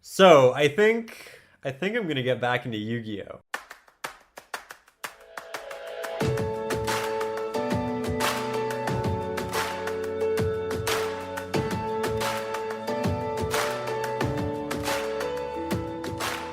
So I think I'm gonna get back into Yu-Gi-Oh.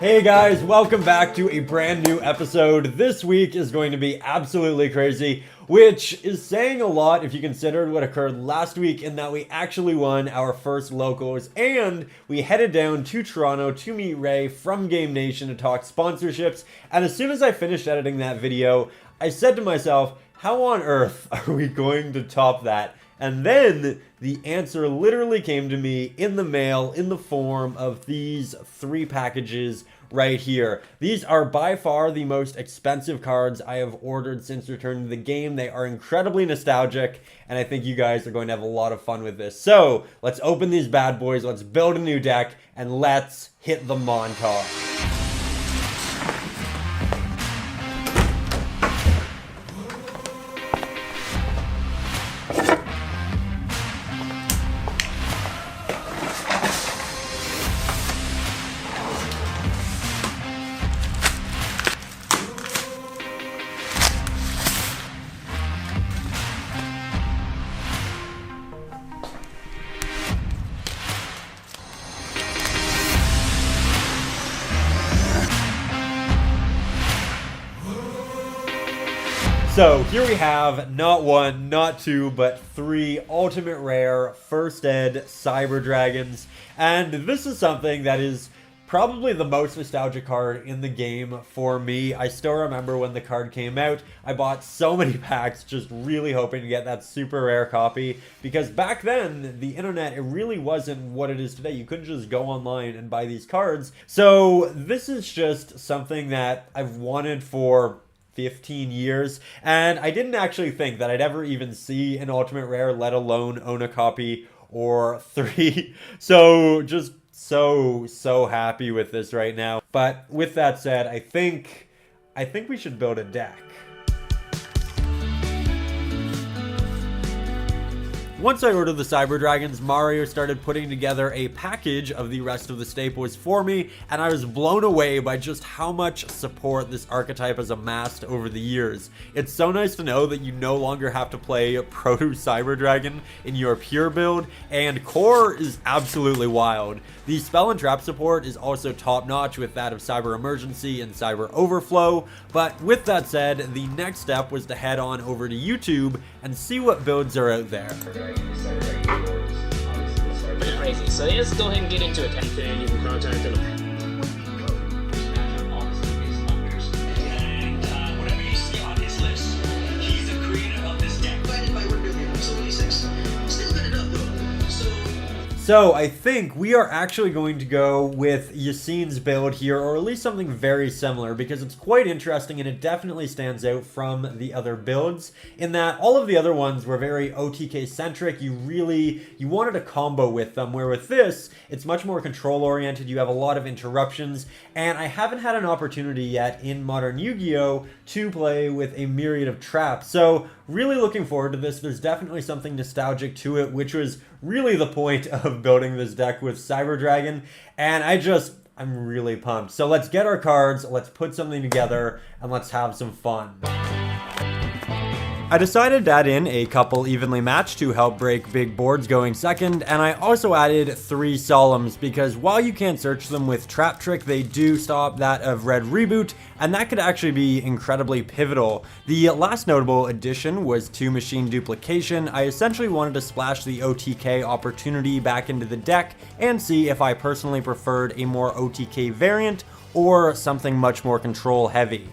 Hey guys, welcome back to a brand new episode. This week is going to be absolutely crazy, which is saying a lot if you considered what occurred last week in that we actually won our first locals and we headed down to Toronto to meet Ray from Game Nation to talk sponsorships. And as soon as I finished editing that video, I said to myself, how on earth are we going to top that? And then the answer literally came to me in the mail in the form of these 3 packages right here. These are by far the most expensive cards I have ordered since returning to the game. They are incredibly nostalgic, and I think you guys are going to have a lot of fun with this. So let's open these bad boys, let's build a new deck, and let's hit the montage. So here we have not 1, not 2, but 3 ultimate rare first ed Cyber Dragons. And this is something that is probably the most nostalgic card in the game for me. I still remember when the card came out, I bought so many packs just really hoping to get that super rare copy, because back then the internet, it really wasn't what it is today. You couldn't just go online and buy these cards. So this is just something that I've wanted for 15 years, and I didn't actually think that I'd ever even see an ultimate rare, let alone own a copy or 3. So just so happy with this right now. But with that said, I think we should build a deck. Once I ordered the Cyber Dragons, Mario started putting together a package of the rest of the staples for me, and I was blown away by just how much support this archetype has amassed over the years. It's so nice to know that you no longer have to play Proto Cyber Dragon in your pure build, and core is absolutely wild. The spell and trap support is also top notch with that of Cyber Emergency and Cyber Overflow, but with that said, the next step was to head on over to YouTube and see what builds are out there. Pretty crazy. So let's go ahead and get into it. And you can contact him. And whatever you see on his list, he's the creator of this deck. Divided by 1 billion, so 86. Still good enough though. So I think we are actually going to go with Yassine's build here, or at least something very similar, because it's quite interesting and it definitely stands out from the other builds in that all of the other ones were very OTK centric. You wanted a combo with them, where with this, it's much more control oriented. You have a lot of interruptions, and I haven't had an opportunity yet in modern Yu-Gi-Oh to play with a myriad of traps. So really looking forward to this. There's definitely something nostalgic to it, which was really the point of building this deck with Cyber Dragon, and I'm really pumped. So let's get our cards, let's put something together, and let's have some fun. I decided to add in a couple evenly matched to help break big boards going second, and I also added 3 Solemns because while you can't search them with Trap Trick, they do stop that of Red Reboot, and that could actually be incredibly pivotal. The last notable addition was 2 Machine Duplication. I essentially wanted to splash the OTK opportunity back into the deck and see if I personally preferred a more OTK variant or something much more control heavy.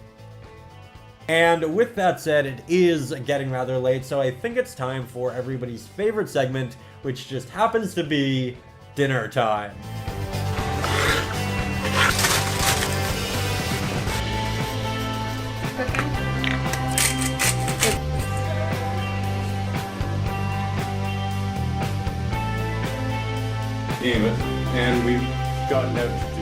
And with that said, it is getting rather late, so I think it's time for everybody's favorite segment, which just happens to be dinner time. Damn it. And we've gotten out to do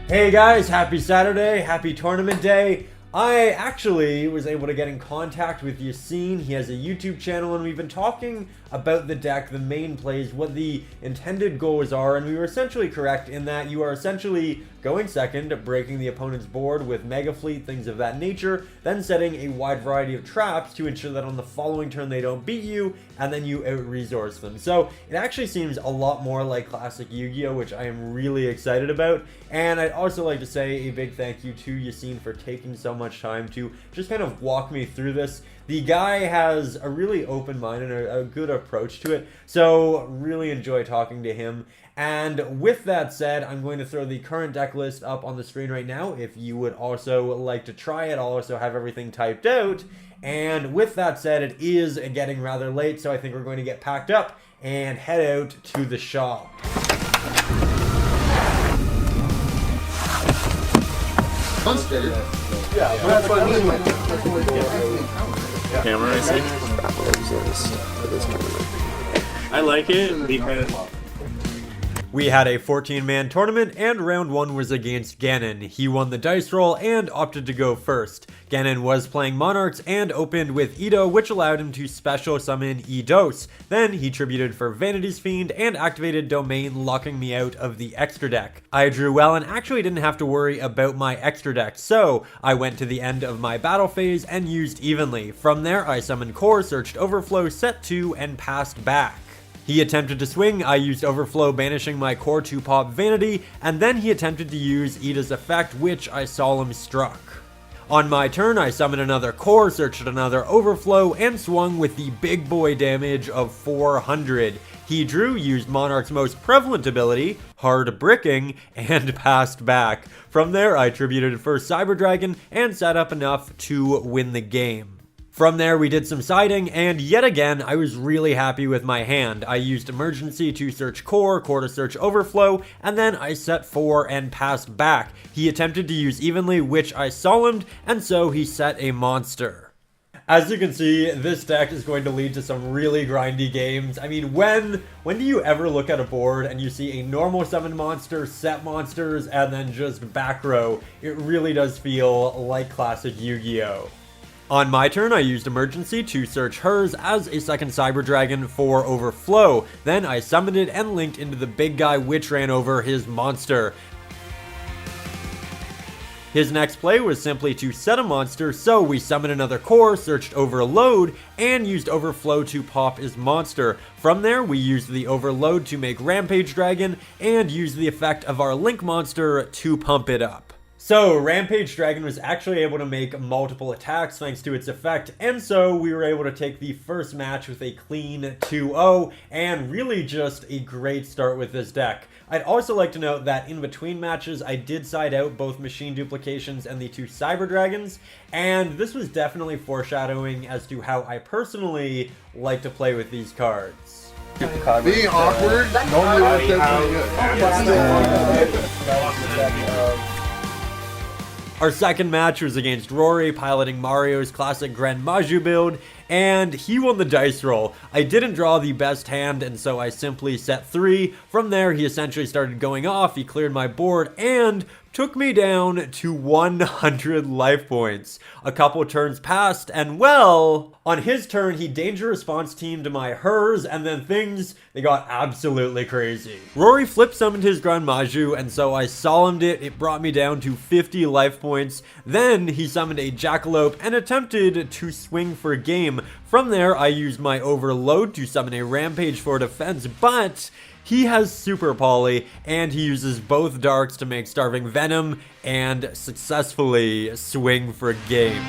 Hey guys, happy Saturday, happy tournament day. I actually was able to get in contact with Yassine. He has a YouTube channel and we've been talking about the deck, the main plays, what the intended goals are, and we were essentially correct in that you are essentially going second, breaking the opponent's board with Mega Fleet, things of that nature, then setting a wide variety of traps to ensure that on the following turn they don't beat you, and then you out-resource them. So it actually seems a lot more like classic Yu-Gi-Oh!, which I am really excited about. And I'd also like to say a big thank you to Yassine for taking so much time to just kind of walk me through this. The guy has a really open mind and a good approach to it, so really enjoy talking to him. And with that said, I'm going to throw the current deck list up on the screen right now. If you would also like to try it, I'll also have everything typed out. And with that said, it is getting rather late, so I think we're going to get packed up and head out to the shop. Yeah, that's what I mean. Camera, I see. I like it because We had a 14-man tournament, and round 1 was against Ganon. He won the dice roll and opted to go first. Ganon was playing Monarchs and opened with Edo, which allowed him to special summon Eidos. Then he tributed for Vanity's Fiend and activated Domain, locking me out of the extra deck. I drew well and actually didn't have to worry about my extra deck, so I went to the end of my battle phase and used Evenly. From there, I summoned Core, searched Overflow, set 2, and passed back. He attempted to swing, I used Overflow, banishing my Core to pop Vanity, and then he attempted to use Ida's effect, which I Solemn struck. On my turn, I summoned another Core, searched another Overflow, and swung with the big boy damage of 400. He drew, used Monarch's most prevalent ability, Hard Bricking, and passed back. From there, I tributed for Cyber Dragon and set up enough to win the game. From there, we did some siding, and yet again, I was really happy with my hand. I used Emergency to search Core, Core to search Overflow, and then I set 4 and passed back. He attempted to use Evenly, which I Solemned, and so he set a monster. As you can see, this deck is going to lead to some really grindy games. I mean, when do you ever look at a board and you see a normal summon monster, set monsters, and then just back row? It really does feel like classic Yu-Gi-Oh! On my turn, I used Emergency to search hers as a second Cyber Dragon for Overflow. Then I summoned it and linked into the big guy, which ran over his monster. His next play was simply to set a monster, so we summoned another Core, searched Overload, and used Overflow to pop his monster. From there, we used the Overload to make Rampage Dragon, and used the effect of our Link monster to pump it up. So, Rampage Dragon was actually able to make multiple attacks thanks to its effect, and so we were able to take the first match with a clean 2-0, and really just a great start with this deck. I'd also like to note that in between matches, I did side out both Machine Duplications and the 2 Cyber Dragons, and this was definitely foreshadowing as to how I personally like to play with these cards. Being awkward normally works out pretty good. Our second match was against Rory, piloting Mario's classic Grand Maju build, and he won the dice roll. I didn't draw the best hand, and so I simply set 3. From there, he essentially started going off, he cleared my board, and took me down to 100 life points. A couple turns passed, and well, on his turn, he danger response teamed my hers, and then they got absolutely crazy. Rory flip summoned his Grand Maju, and so I Solemned it. It brought me down to 50 life points. Then he summoned a Jackalope and attempted to swing for game. From there, I used my Overload to summon a Rampage for defense, but he has Super Poly, and he uses both darks to make Starving Venom and successfully swing for game.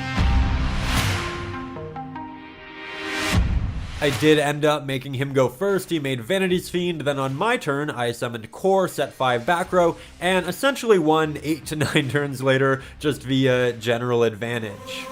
I did end up making him go first. He made Vanity's Fiend, then on my turn, I summoned Core, set 5 back row, and essentially won 8 to 9 turns later just via general advantage.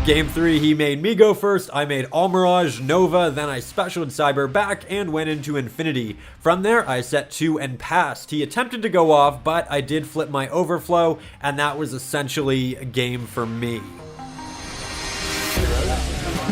Game 3, he made me go first, I made Almirage, Nova, then I specialed Cyber back and went into Infinity. From there, I set 2 and passed. He attempted to go off, but I did flip my Overflow, and that was essentially a game for me.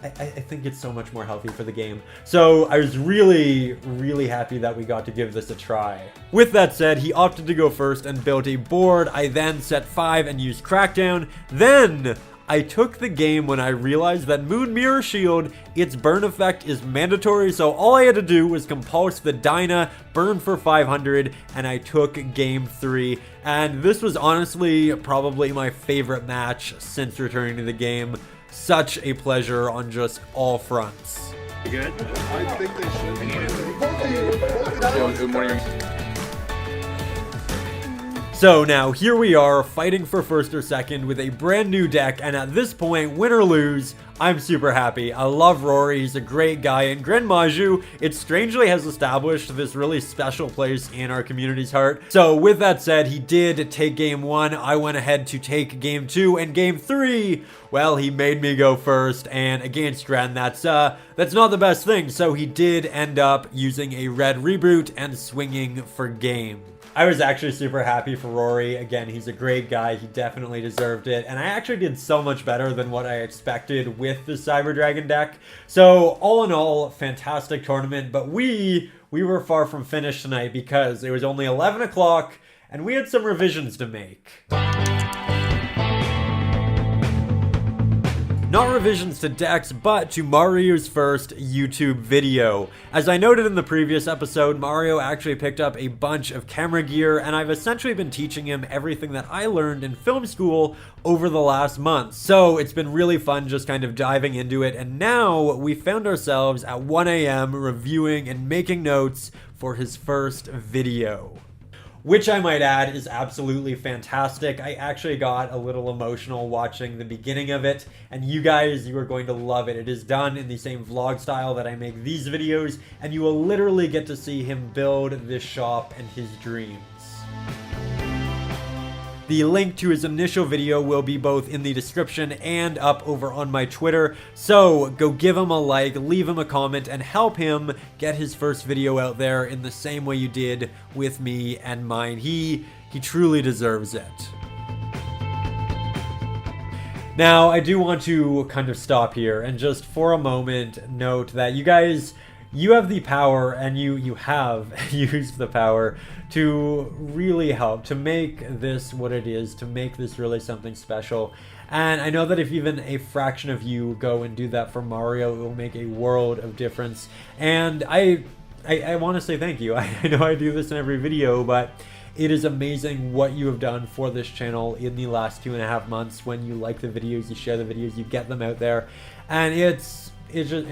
I think it's so much more healthy for the game. So I was really, really happy that we got to give this a try. With that said, he opted to go first and built a board. I then set 5 and used Crackdown. Then I took the game when I realized that Moon Mirror Shield, its burn effect is mandatory, so all I had to do was compulse the Dyna, burn for 500, and I took game 3. And this was honestly probably my favorite match since returning to the game. Such a pleasure on just all fronts. You good? I think they should. So now, here we are, fighting for first or second with a brand new deck, and at this point, win or lose, I'm super happy. I love Rory, he's a great guy, and Grand Maju, it strangely has established this really special place in our community's heart. So with that said, he did take game 1, I went ahead to take game 2, and game 3, well, he made me go first, and against Gren, that's not the best thing, so he did end up using a red reboot and swinging for game. I was actually super happy for Rory. Again, he's a great guy. He definitely deserved it. And I actually did so much better than what I expected with the Cyber Dragon deck. So all in all, fantastic tournament. But we were far from finished tonight because it was only 11 o'clock and we had some revisions to make. Not revisions to decks, but to Mario's first YouTube video. As I noted in the previous episode, Mario actually picked up a bunch of camera gear, and I've essentially been teaching him everything that I learned in film school over the last month. So it's been really fun just kind of diving into it, and now we found ourselves at 1 a.m. reviewing and making notes for his first video. Which I might add is absolutely fantastic. I actually got a little emotional watching the beginning of it, and you guys, you are going to love it. It is done in the same vlog style that I make these videos, and you will literally get to see him build this shop and his dreams. The link to his initial video will be both in the description and up over on my Twitter, so go give him a like, leave him a comment, and help him get his first video out there in the same way you did with me and mine. He truly deserves it. Now, I do want to kind of stop here and just for a moment note that you guys, you have the power, and you have used the power to really help, to make this what it is, to make this really something special. And I know that if even a fraction of you go and do that for Mario, it will make a world of difference. And I want to say thank you. I know I do this in every video, but it is amazing what you have done for this channel in the last 2.5 months. When you like the videos, you share the videos, you get them out there, and it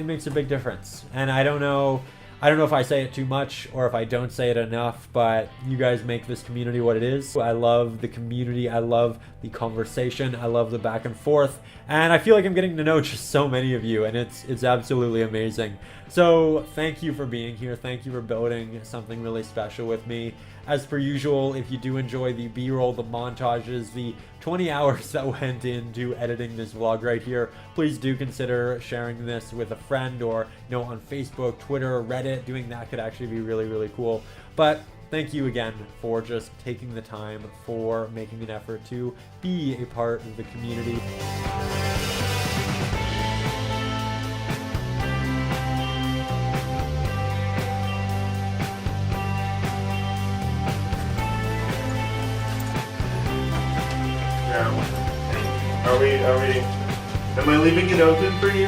makes a big difference. And I don't know if I say it too much or if I don't say it enough, but you guys make this community what it is. I love the community, I love the conversation, I love the back and forth, and I feel like I'm getting to know just so many of you, and it's absolutely amazing. So thank you for being here, thank you for building something really special with me. As per usual, if you do enjoy the B-roll, the montages, the 20 hours that went into editing this vlog right here, please do consider sharing this with a friend, or on Facebook, Twitter, Reddit. Doing that could actually be really, really cool. But thank you again for just taking the time, for making an effort to be a part of the community. Am I leaving it open for you?